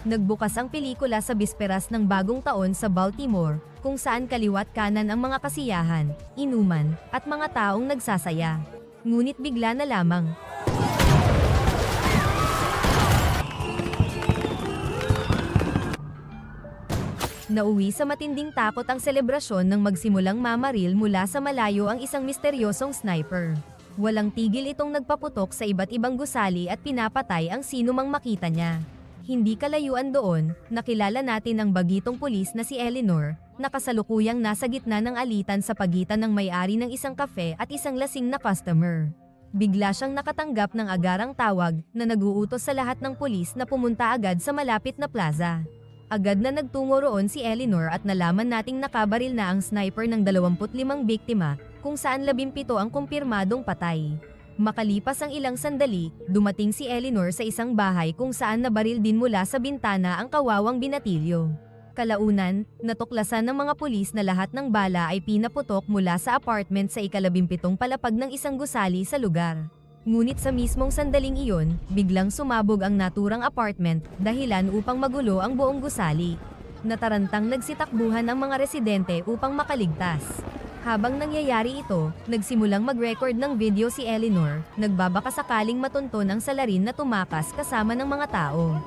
Nagbukas ang pelikula sa bisperas ng bagong taon sa Baltimore, kung saan kaliwat kanan ang mga kasiyahan, inuman, at mga taong nagsasaya. Ngunit bigla na lamang, nauwi sa matinding takot ang selebrasyon nang magsimulang mamaril mula sa malayo ang isang misteryosong sniper. Walang tigil itong nagpaputok sa iba't ibang gusali at pinapatay ang sinumang makita niya. Hindi kalayuan doon, nakilala natin ang bagitong pulis na si Eleanor, na kasalukuyang nasa gitna ng alitan sa pagitan ng may-ari ng isang kafe at isang lasing na customer. Bigla siyang nakatanggap ng agarang tawag na nag-uutos sa lahat ng pulis na pumunta agad sa malapit na plaza. Agad na nagtungo roon si Eleanor at nalaman nating nakabaril na ang sniper ng 25 biktima, kung saan 17 ang kumpirmadong patay. Makalipas ang ilang sandali, dumating si Eleanor sa isang bahay kung saan nabaril din mula sa bintana ang kawawang binatilyo. Kalaunan, natuklasan ng mga pulis na lahat ng bala ay pinaputok mula sa apartment sa ika-17 palapag ng isang gusali sa lugar. Ngunit sa mismong sandaling iyon, biglang sumabog ang naturang apartment, dahilan upang magulo ang buong gusali. Natarantang nagsitakbuhan ang mga residente upang makaligtas. Habang nangyayari ito, nagsimulang mag-record ng video si Eleanor, nagbabaka sakaling matunton ang salarin na tumakas kasama ng mga tao.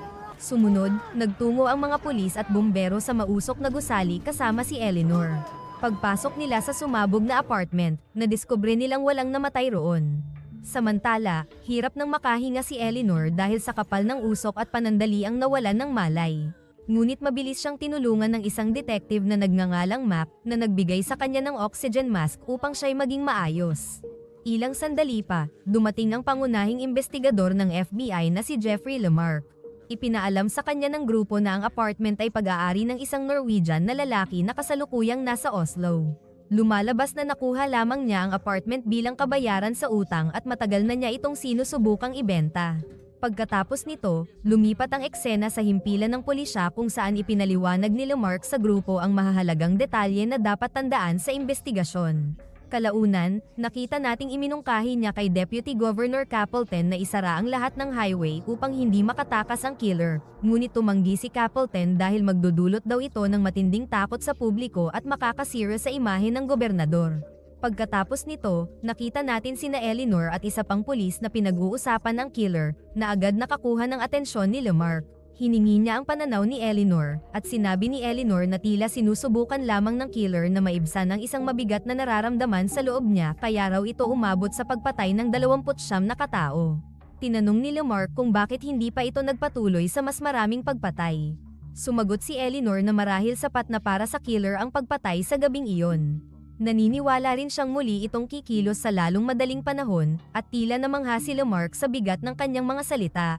Sumunod, nagtungo ang mga pulis at bumbero sa mausok na gusali kasama si Eleanor. Pagpasok nila sa sumabog na apartment, nadiskubre nilang walang namatay roon. Samantala, hirap nang makahinga si Eleanor dahil sa kapal ng usok at panandaliang nawalan ng malay. Ngunit mabilis siyang tinulungan ng isang detective na nagngangalang Mac na nagbigay sa kanya ng oxygen mask upang siya'y maging maayos. Ilang sandali pa, dumating ang pangunahing investigador ng FBI na si Jeffrey Lamarck. Ipinaalam sa kanya ng grupo na ang apartment ay pag-aari ng isang Norwegian na lalaki na kasalukuyang nasa Oslo. Lumalabas na nakuha lamang niya ang apartment bilang kabayaran sa utang at matagal na niya itong sinusubukang ibenta. Pagkatapos nito, lumipat ang eksena sa himpilan ng pulisya kung saan ipinaliwanag ni Lamarck sa grupo ang mahahalagang detalye na dapat tandaan sa investigasyon. Kalaunan, nakita nating iminungkahi niya kay Deputy Governor Capleton na isara ang lahat ng highway upang hindi makatakas ang killer, ngunit tumanggi si Capleton dahil magdudulot daw ito ng matinding takot sa publiko at makakasira sa imahe ng gobernador. Pagkatapos nito, nakita natin sina Eleanor at isa pang pulis na pinag-uusapan ang killer, na agad nakakuha ng atensyon ni Lamarck. Hiningi niya ang pananaw ni Eleanor, at sinabi ni Eleanor na tila sinusubukan lamang ng killer na maibsan ang isang mabigat na nararamdaman sa loob niya kaya raw ito umabot sa pagpatay ng 29 na katao. Tinanong ni Lamarck kung bakit hindi pa ito nagpatuloy sa mas maraming pagpatay. Sumagot si Eleanor na marahil sapat na para sa killer ang pagpatay sa gabing iyon. Naniniwala rin siyang muli itong kikilos sa lalong madaling panahon, at tila namangha si Lamarck sa bigat ng kanyang mga salita.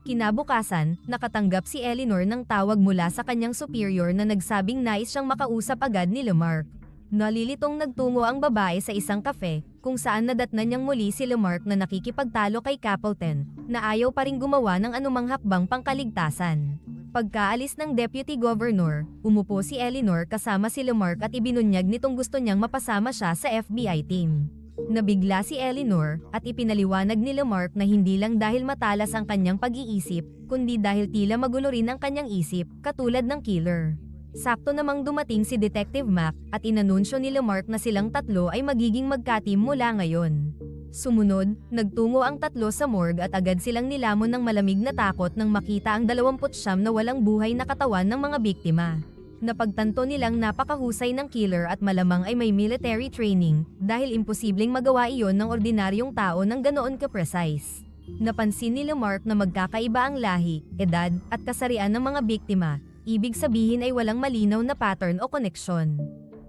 Kinabukasan, nakatanggap si Eleanor ng tawag mula sa kanyang superior na nagsabing nais siyang makausap agad ni Lamarck. Nalilitong nagtungo ang babae sa isang kafe, kung saan nadatnan niyang muli si Lamarck na nakikipagtalo kay Capleton, na ayaw pa ring gumawa ng anumang hakbang pangkaligtasan. Pagkaalis ng Deputy Governor, umupo si Eleanor kasama si Lamarck at ibinunyag nitong gusto niyang mapasama siya sa FBI team. Nabigla si Eleanor, at ipinaliwanag ni Lamarck na hindi lang dahil matalas ang kanyang pag-iisip, kundi dahil tila magulo rin ang kanyang isip, katulad ng killer. Sakto namang dumating si Detective Mac, at inanunsyo ni Lamarck na silang tatlo ay magiging magka-team mula ngayon. Sumunod, nagtungo ang tatlo sa morgue at agad silang nilamon ng malamig na takot nang makita ang 29 na walang buhay na katawan ng mga biktima. Napagtanto nilang napakahusay ng killer at malamang ay may military training, dahil imposibleng magawa iyon ng ordinaryong tao ng ganoon ka-precise. Napansin ni Lamarck na magkakaiba ang lahi, edad, at kasarian ng mga biktima, ibig sabihin ay walang malinaw na pattern o koneksyon.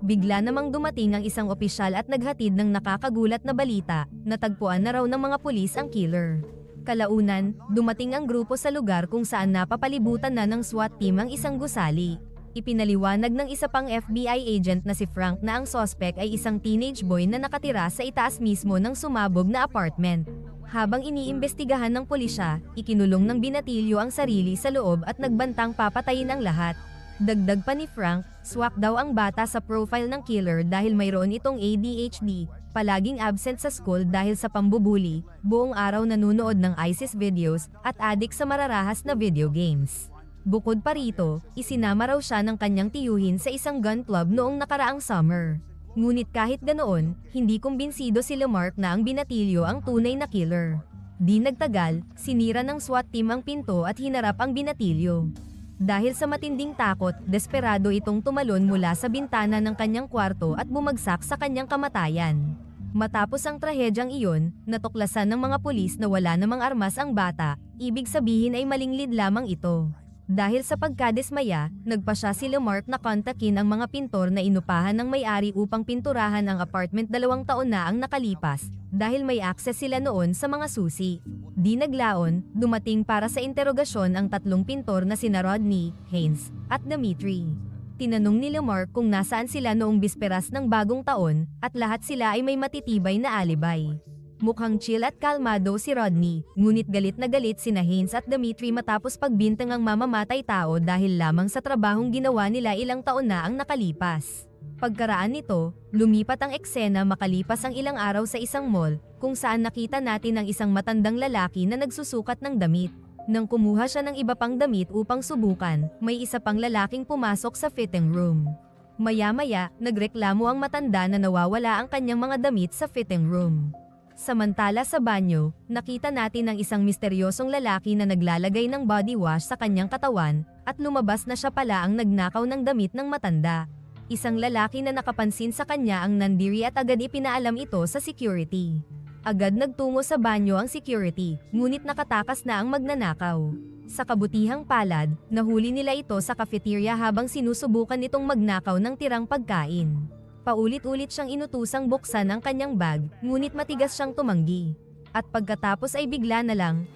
Bigla namang dumating ang isang opisyal at naghatid ng nakakagulat na balita, natagpuan na raw ng mga pulis ang killer. Kalaunan, dumating ang grupo sa lugar kung saan napapalibutan na ng SWAT team ang isang gusali. Ipinaliwanag ng isa pang FBI agent na si Frank na ang suspect ay isang teenage boy na nakatira sa itaas mismo ng sumabog na apartment. Habang iniimbestigahan ng pulisya, ikinulong ng binatilyo ang sarili sa loob at nagbantang papatayin ang lahat. Dagdag pa ni Frank, swak daw ang bata sa profile ng killer dahil mayroon itong ADHD, palaging absent sa school dahil sa pambubuli, buong araw nanonood ng ISIS videos, at addict sa mararahas na video games. Bukod pa rito, isinama raw siya ng kanyang tiyuhin sa isang gun club noong nakaraang summer. Ngunit kahit ganoon, hindi kumbinsido si Lamarck na ang binatilyo ang tunay na killer. Di nagtagal, sinira ng SWAT team ang pinto at hinarap ang binatilyo. Dahil sa matinding takot, desperado itong tumalon mula sa bintana ng kanyang kwarto at bumagsak sa kanyang kamatayan. Matapos ang trahedyang iyon, natuklasan ng mga pulis na wala namang armas ang bata, ibig sabihin ay maling lead lamang ito. Dahil sa pagkadismaya, nagpa siya si Lamarck na kontakin ang mga pintor na inupahan ng may-ari upang pinturahan ang apartment 2 taon na ang nakalipas, dahil may access sila noon sa mga susi. Di naglaon, dumating para sa interogasyon ang 3 pintor na sina Rodney, Haynes, at Dimitri. Tinanong ni Lamarck kung nasaan sila noong bisperas ng bagong taon, at lahat sila ay may matitibay na alibay. Mukhang chill at kalmado si Rodney, ngunit galit na galit sina Haynes at Dimitri matapos pagbintang ang mamamatay tao dahil lamang sa trabahong ginawa nila ilang taon na ang nakalipas. Pagkaraan nito, lumipat ang eksena makalipas ang ilang araw sa isang mall, kung saan nakita natin ang isang matandang lalaki na nagsusukat ng damit. Nang kumuha siya ng iba pang damit upang subukan, may isa pang lalaking pumasok sa fitting room. Maya-maya, nagreklamo ang matanda na nawawala ang kanyang mga damit sa fitting room. Samantala sa banyo, nakita natin ang isang misteryosong lalaki na naglalagay ng body wash sa kanyang katawan, at lumabas na siya pala ang nagnakaw ng damit ng matanda. Isang lalaki na nakapansin sa kanya ang nandiri at agad ipinaalam ito sa security. Agad nagtungo sa banyo ang security, ngunit nakatakas na ang magnanakaw. Sa kabutihang palad, nahuli nila ito sa cafeteria habang sinusubukan nitong magnakaw ng tirang pagkain. Paulit-ulit siyang inutusang buksan ang kanyang bag, ngunit matigas siyang tumanggi. At pagkatapos ay bigla na lang,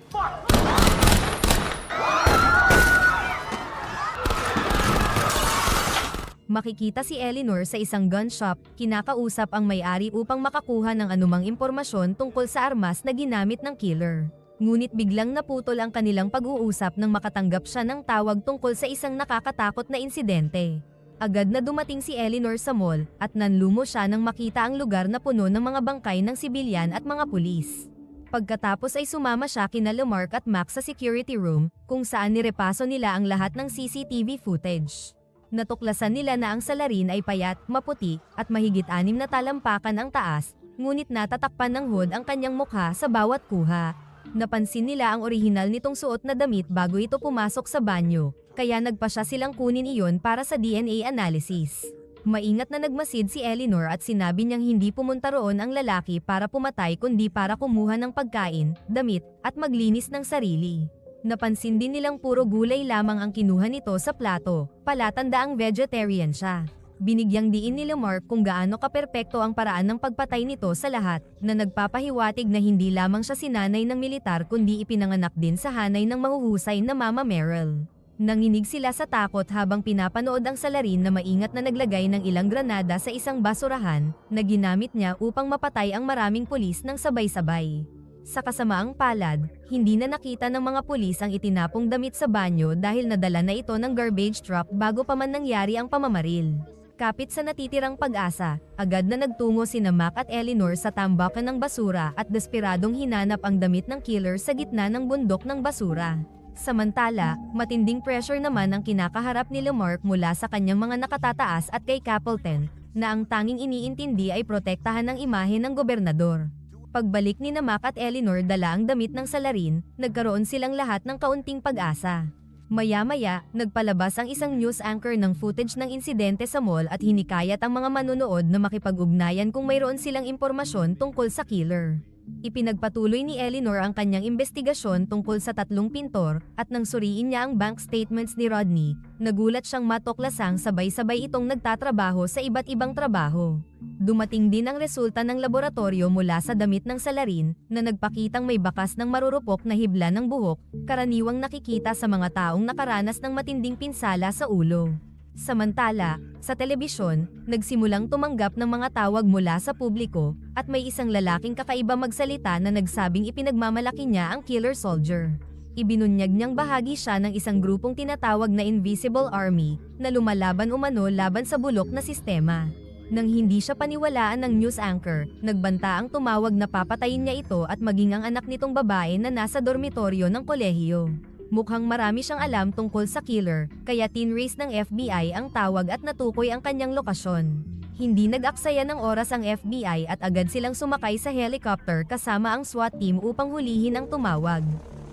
makikita si Eleanor sa isang gun shop, kinakausap ang may-ari upang makakuha ng anumang impormasyon tungkol sa armas na ginamit ng killer. Ngunit biglang naputol ang kanilang pag-uusap nang makatanggap siya ng tawag tungkol sa isang nakakatakot na insidente. Agad na dumating si Eleanor sa mall, at nanlumo siya nang makita ang lugar na puno ng mga bangkay ng sibilyan at mga pulis. Pagkatapos ay sumama siya kina Lamarck at Max sa security room, kung saan nirepaso nila ang lahat ng CCTV footage. Natuklasan nila na ang salarin ay payat, maputi, at mahigit 6 na talampakan ang taas, ngunit natatakpan ng hood ang kanyang mukha sa bawat kuha. Napansin nila ang orihinal nitong suot na damit bago ito pumasok sa banyo, kaya nagpa siya silang kunin iyon para sa DNA analysis. Maingat na nagmasid si Eleanor at sinabi niyang hindi pumunta roon ang lalaki para pumatay kundi para kumuha ng pagkain, damit, at maglinis ng sarili. Napansin din nilang puro gulay lamang ang kinuha nito sa plato, palatandaang vegetarian siya. Binigyang diin ni Lamarck kung gaano kaperpekto ang paraan ng pagpatay nito sa lahat, na nagpapahiwatig na hindi lamang siya sinanay ng militar kundi ipinanganak din sa hanay ng mahuhusay na Mama Merrill. Nanginig sila sa takot habang pinapanood ang salarin na maingat na naglagay ng ilang granada sa isang basurahan, na ginamit niya upang mapatay ang maraming pulis ng sabay-sabay. Sa kasamaang palad, hindi na nakita ng mga pulis ang itinapong damit sa banyo dahil nadala na ito ng garbage truck bago pa man nangyari ang pamamaril. Kapit sa natitirang pag-asa, agad na nagtungo sina Mac at Eleanor sa tambakan ng basura at desperadong hinanap ang damit ng killer sa gitna ng bundok ng basura. Samantala, matinding pressure naman ang kinakaharap ni Lamarck mula sa kanyang mga nakatataas at kay Capleton, na ang tanging iniintindi ay protektahan ang imahe ng gobernador. Pagbalik ni na Mac at Eleanor dala ang damit ng salarin, nagkaroon silang lahat ng kaunting pag-asa. Maya-maya, nagpalabas ang isang news anchor ng footage ng insidente sa mall at hinikayat ang mga manonood na makipag-ugnayan kung mayroon silang impormasyon tungkol sa killer. Ipinagpatuloy ni Eleanor ang kanyang investigasyon tungkol sa 3 pintor, at nang suriin niya ang bank statements ni Rodney, nagulat siyang matuklasang sabay-sabay itong nagtatrabaho sa iba't ibang trabaho. Dumating din ang resulta ng laboratorio mula sa damit ng salarin, na nagpakitang may bakas ng marurupok na hibla ng buhok, karaniwang nakikita sa mga taong nakaranas ng matinding pinsala sa ulo. Samantala, sa telebisyon, nagsimulang tumanggap ng mga tawag mula sa publiko, at may isang lalaking kakaiba magsalita na nagsabing ipinagmamalaki niya ang killer soldier. Ibinunyag niyang bahagi siya ng isang grupong tinatawag na Invisible Army, na lumalaban umano laban sa bulok na sistema. Nang hindi siya paniwalaan ng news anchor, nagbanta ang tumawag na papatayin niya ito at maging ang anak nitong babae na nasa dormitoryo ng kolehiyo. Mukhang marami siyang alam tungkol sa killer, kaya tinrace ng FBI ang tawag at natukoy ang kanyang lokasyon. Hindi nag-aksaya ng oras ang FBI at agad silang sumakay sa helicopter kasama ang SWAT team upang hulihin ang tumawag.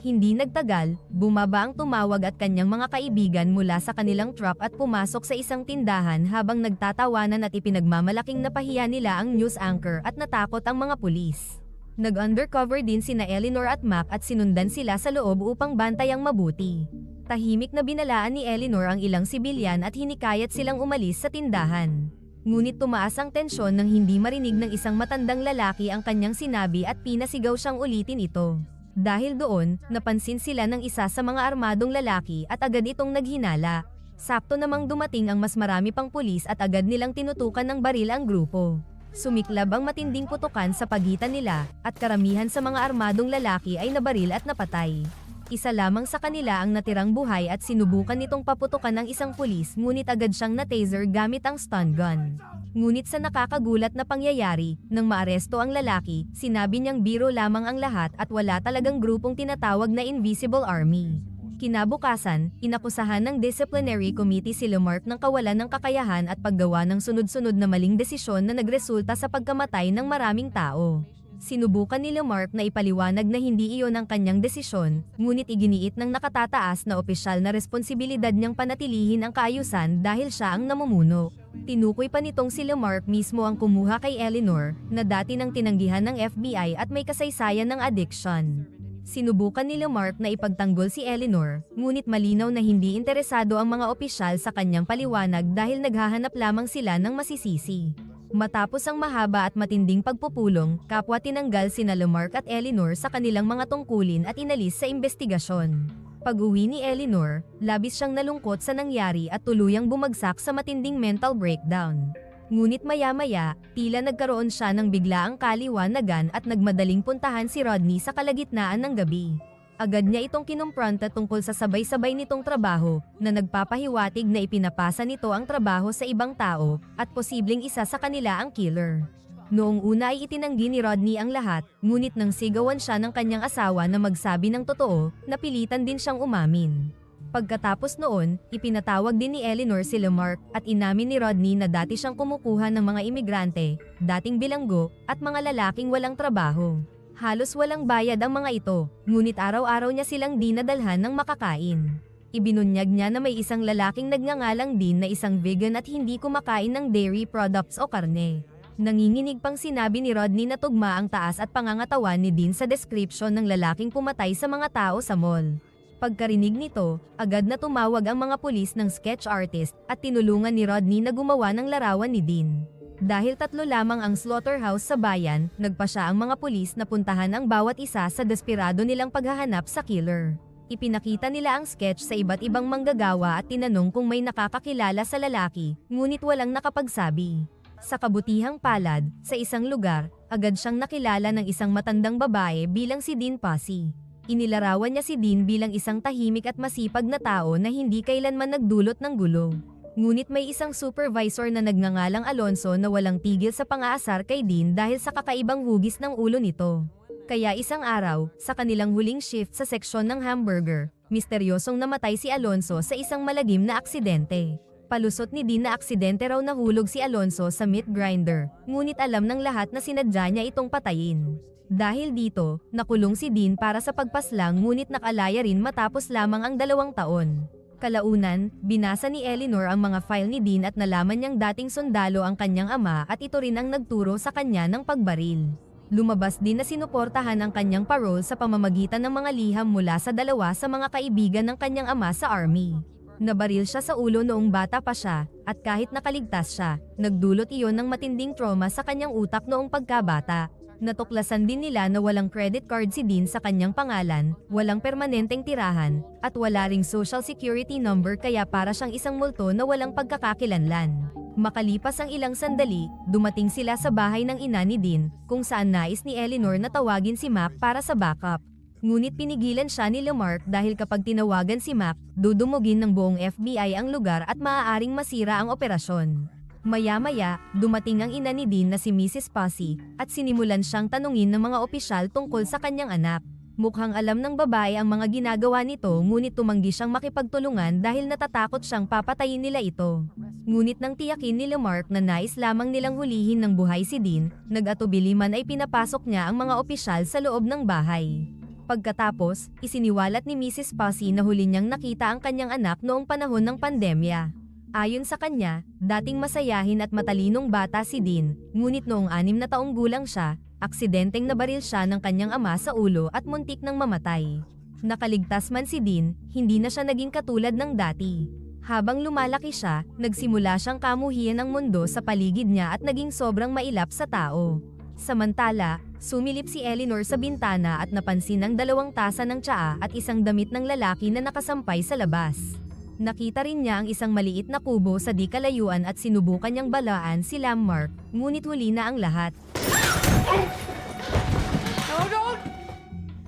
Hindi nagtagal, bumaba ang tumawag at kanyang mga kaibigan mula sa kanilang truck at pumasok sa isang tindahan habang nagtatawanan at ipinagmamalaking napahiya nila ang news anchor at natakot ang mga pulis. Nag-undercover din sina Eleanor at Mac at sinundan sila sa loob upang bantayang mabuti. Tahimik na binalaan ni Eleanor ang ilang sibilyan at hinikayat silang umalis sa tindahan. Ngunit tumaas ang tensyon nang hindi marinig ng isang matandang lalaki ang kanyang sinabi at pinasigaw siyang ulitin ito. Dahil doon, napansin sila ng isa sa mga armadong lalaki at agad itong naghinala. Sakto namang dumating ang mas marami pang pulis at agad nilang tinutukan ng baril ang grupo. Sumiklab ang matinding putukan sa pagitan nila, at karamihan sa mga armadong lalaki ay nabaril at napatay. Isa lamang sa kanila ang natirang buhay at sinubukan nitong paputukan ng isang pulis ngunit agad siyang na-taser gamit ang stun gun. Ngunit sa nakakagulat na pangyayari, nang maaresto ang lalaki, sinabi niyang biro lamang ang lahat at wala talagang grupong tinatawag na Invisible Army. Kinabukasan, inakusahan ng disciplinary committee si Lamarck ng kawalan ng kakayahan at paggawa ng sunod-sunod na maling desisyon na nagresulta sa pagkamatay ng maraming tao. Sinubukan ni Lamarck na ipaliwanag na hindi iyon ang kanyang desisyon, ngunit iginiit ng nakatataas na opisyal na responsibilidad niyang panatilihin ang kaayusan dahil siya ang namumuno. Tinukoy pa nitong si Lamarck mismo ang kumuha kay Eleanor, na dati nang tinanggihan ng FBI at may kasaysayan ng addiction. Sinubukan ni Lamarck na ipagtanggol si Eleanor, ngunit malinaw na hindi interesado ang mga opisyal sa kanyang paliwanag dahil naghahanap lamang sila ng masisisi. Matapos ang mahaba at matinding pagpupulong, kapwa tinanggal sina Lamarck at Eleanor sa kanilang mga tungkulin at inalis sa investigasyon. Pag-uwi ni Eleanor, labis siyang nalungkot sa nangyari at tuluyang bumagsak sa matinding mental breakdown. Ngunit maya-maya, tila nagkaroon siya ng biglaang kaliwanagan at nagmadaling puntahan si Rodney sa kalagitnaan ng gabi. Agad niya itong kinumpronta tungkol sa sabay-sabay nitong trabaho, na nagpapahiwatig na ipinapasa nito ang trabaho sa ibang tao, at posibleng isa sa kanila ang killer. Noong una ay itinanggi ni Rodney ang lahat, ngunit nang sigawan siya ng kanyang asawa na magsabi ng totoo, napilitan din siyang umamin. Pagkatapos noon, ipinatawag din ni Eleanor si Lamarck at inamin ni Rodney na dati siyang kumukuha ng mga imigrante, dating bilanggo, at mga lalaking walang trabaho. Halos walang bayad ang mga ito, ngunit araw-araw niya silang dinadalhan ng makakain. Ibinunyag niya na may isang lalaking nagngangalang Dean na isang vegan at hindi kumakain ng dairy products o karne. Nanginginig pang sinabi ni Rodney na tugma ang taas at pangangatawan ni Dean sa description ng lalaking pumatay sa mga tao sa mall. Pagkarinig nito, agad na tumawag ang mga pulis ng sketch artist at tinulungan ni Rodney na gumawa ng larawan ni Dean. Dahil 3 lamang ang slaughterhouse sa bayan, nagpasya ang mga pulis na puntahan ang bawat isa sa desperado nilang paghahanap sa killer. Ipinakita nila ang sketch sa iba't ibang manggagawa at tinanong kung may nakakakilala sa lalaki, ngunit walang nakapagsabi. Sa kabutihang palad, sa isang lugar, agad siyang nakilala ng isang matandang babae bilang si Dean Passy. Inilarawan niya si Dean bilang isang tahimik at masipag na tao na hindi kailanman nagdulot ng gulo. Ngunit may isang supervisor na nagngangalang Alonso na walang tigil sa pang-aasar kay Dean dahil sa kakaibang hugis ng ulo nito. Kaya isang araw, sa kanilang huling shift sa seksyon ng hamburger, misteryosong namatay si Alonso sa isang malagim na aksidente. Palusot ni Dean na aksidente raw nahulog si Alonso sa meat grinder, ngunit alam ng lahat na sinadya niya itong patayin. Dahil dito, nakulong si Dean para sa pagpaslang ngunit nakalaya rin matapos lamang ang 2 taon. Kalaunan, binasa ni Eleanor ang mga file ni Dean at nalaman niyang dating sundalo ang kanyang ama at ito rin ang nagturo sa kanya ng pagbaril. Lumabas din na sinuportahan ang kanyang parole sa pamamagitan ng mga liham mula sa 2 sa mga kaibigan ng kanyang ama sa army. Nabaril siya sa ulo noong bata pa siya, at kahit nakaligtas siya, nagdulot iyon ng matinding trauma sa kanyang utak noong pagkabata. Natuklasan din nila na walang credit card si Dean sa kanyang pangalan, walang permanenteng tirahan, at wala ring social security number kaya para siyang isang multo na walang pagkakakilanlan. Makalipas ang ilang sandali, dumating sila sa bahay ng ina ni Dean, kung saan nais ni Eleanor na tawagin si Mac para sa backup. Ngunit pinigilan siya ni Lamarck dahil kapag tinawagan si Mac, dudumugin ng buong FBI ang lugar at maaaring masira ang operasyon. Maya-maya, dumating ang ina ni Dean na si Mrs. Passy, at sinimulan siyang tanungin ng mga opisyal tungkol sa kanyang anak. Mukhang alam ng babae ang mga ginagawa nito ngunit tumanggi siyang makipagtulungan dahil natatakot siyang papatayin nila ito. Ngunit nang tiyakin ni Mark na nais lamang nilang hulihin ng buhay si Dean, nag-atubili man ay pinapasok niya ang mga opisyal sa loob ng bahay. Pagkatapos, isiniwalat ni Mrs. Posse na huli niyang nakita ang kanyang anak noong panahon ng pandemya. Ayon sa kanya, dating masayahin at matalinong bata si Dean, ngunit noong 6 na taong gulang siya, aksidenteng nabaril siya ng kanyang ama sa ulo at muntik nang mamatay. Nakaligtas man si Dean, hindi na siya naging katulad ng dati. Habang lumalaki siya, nagsimula siyang kamuhian ng mundo sa paligid niya at naging sobrang mailap sa tao. Samantala, sumilip si Eleanor sa bintana at napansin ang 2 tasa ng tsaa at isang damit ng lalaki na nakasampay sa labas. Nakita rin niya ang isang maliit na kubo sa di kalayuan at sinubukan niyang balaan si Mark, ngunit huli na ang lahat.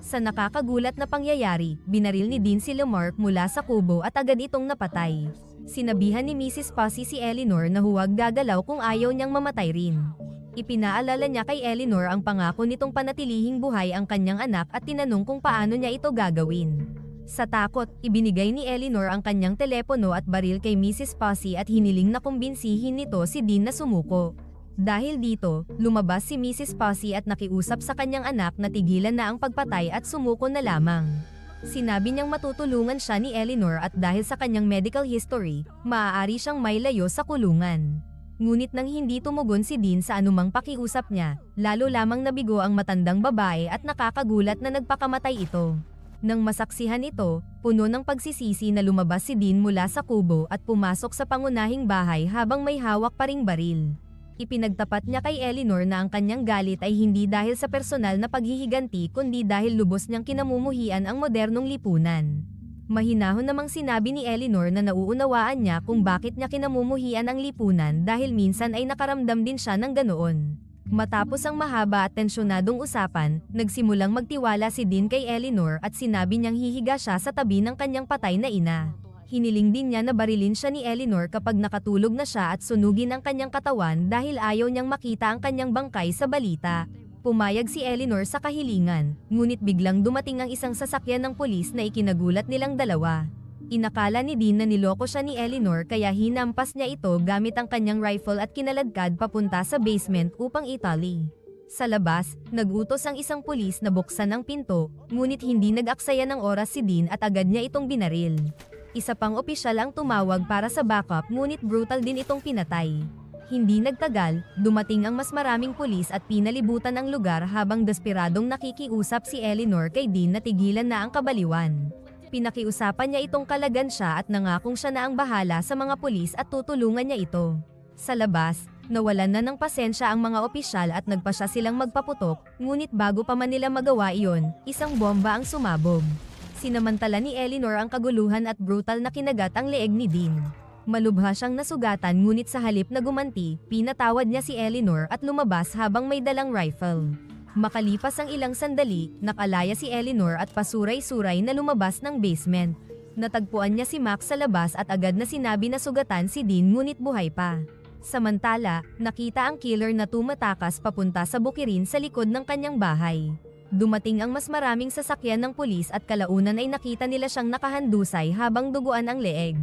Sa nakakagulat na pangyayari, binaril ni Dean si Mark mula sa kubo at agad itong napatay. Sinabihan ni Mrs. Posse si Eleanor na huwag gagalaw kung ayaw niyang mamatay rin. Ipinaalala niya kay Eleanor ang pangako nitong panatilihing buhay ang kanyang anak at tinanong kung paano niya ito gagawin. Sa takot, ibinigay ni Eleanor ang kanyang telepono at baril kay Mrs. Posse at hiniling na kumbinsihin nito si Dean na sumuko. Dahil dito, lumabas si Mrs. Posse at nakiusap sa kanyang anak na tigilan na ang pagpatay at sumuko na lamang. Sinabi niyang matutulungan siya ni Eleanor at dahil sa kanyang medical history, maaari siyang mailayo sa kulungan. Ngunit nang hindi tumugon si Dean sa anumang pakiusap niya, lalo lamang nabigo ang matandang babae at nakakagulat na nagpakamatay ito. Nang masaksihan ito, puno ng pagsisisi na lumabas si Dean mula sa kubo at pumasok sa pangunahing bahay habang may hawak pa ring baril. Ipinagtapat niya kay Eleanor na ang kanyang galit ay hindi dahil sa personal na paghihiganti kundi dahil lubos niyang kinamumuhian ang modernong lipunan. Mahinahon namang sinabi ni Eleanor na nauunawaan niya kung bakit niya kinamumuhian ang lipunan dahil minsan ay nakaramdam din siya ng ganoon. Matapos ang mahaba at tensyonadong usapan, nagsimulang magtiwala si Dean kay Eleanor at sinabi niyang hihiga siya sa tabi ng kanyang patay na ina. Hiniling din niya na barilin siya ni Eleanor kapag nakatulog na siya at sunugin ang kanyang katawan dahil ayaw niyang makita ang kanyang bangkay sa balita. Pumayag si Eleanor sa kahilingan, ngunit biglang dumating ang isang sasakyan ng pulis na ikinagulat nilang dalawa. Inakala ni Dean na niloko siya ni Eleanor kaya hinampas niya ito gamit ang kanyang rifle at kinaladkad papunta sa basement upang itali. Sa labas, nagutos ang isang pulis na buksan ang pinto, ngunit hindi nag-aksaya ng oras si Dean at agad niya itong binaril. Isa pang opisyal ang tumawag para sa backup ngunit brutal din itong pinatay. Hindi nagtagal, dumating ang mas maraming pulis at pinalibutan ang lugar habang desperadong nakikiusap si Eleanor kay Dean na tigilan na ang kabaliwan. Pinakiusapan niya itong kalagan siya at nangakong siya na ang bahala sa mga pulis at tutulungan niya ito. Sa labas, nawalan na ng pasensya ang mga opisyal at nagpasya silang magpaputok, ngunit bago pa man nila magawa iyon, isang bomba ang sumabog. Sinamantala ni Eleanor ang kaguluhan at brutal na kinagat ang leeg ni Dean. Malubha siyang nasugatan ngunit sa halip na gumanti, pinatawad niya si Eleanor at lumabas habang may dalang rifle. Makalipas ang ilang sandali, nakalaya si Eleanor at pasuray-suray na lumabas ng basement. Natagpuan niya si Max sa labas at agad na sinabi na sugatan si Dean ngunit buhay pa. Samantala, nakita ang killer na tumatakas papunta sa bukirin sa likod ng kanyang bahay. Dumating ang mas maraming sasakyan ng pulis at kalaunan ay nakita nila siyang nakahandusay habang duguan ang leeg.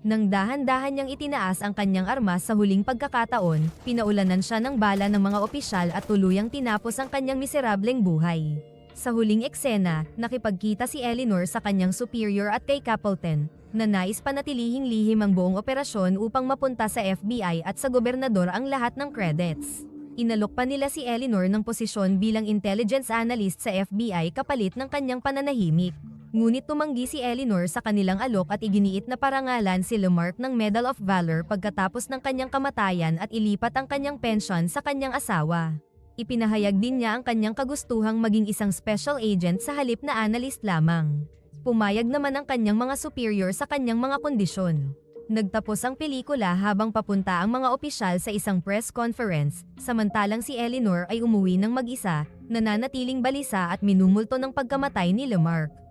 Nang dahan-dahan niyang itinaas ang kanyang armas sa huling pagkakataon, pinaulanan siya ng bala ng mga opisyal at tuluyang tinapos ang kanyang miserableng buhay. Sa huling eksena, nakipagkita si Eleanor sa kanyang superior at kay Capleton, na nais panatilihing lihim ang buong operasyon upang mapunta sa FBI at sa gobernador ang lahat ng credits. Inalok pa nila si Eleanor ng posisyon bilang intelligence analyst sa FBI kapalit ng kanyang pananahimik. Ngunit tumanggi si Eleanor sa kanilang alok at iginiit na parangalan si Mark ng Medal of Valor pagkatapos ng kanyang kamatayan at ilipat ang kanyang pensyon sa kanyang asawa. Ipinahayag din niya ang kanyang kagustuhang maging isang special agent sa halip na analyst lamang. Pumayag naman ang kanyang mga superior sa kanyang mga kondisyon. Nagtapos ang pelikula habang papunta ang mga opisyal sa isang press conference, samantalang si Eleanor ay umuwi ng mag-isa, nananatiling balisa at minumulto ng pagkamatay ni Mark.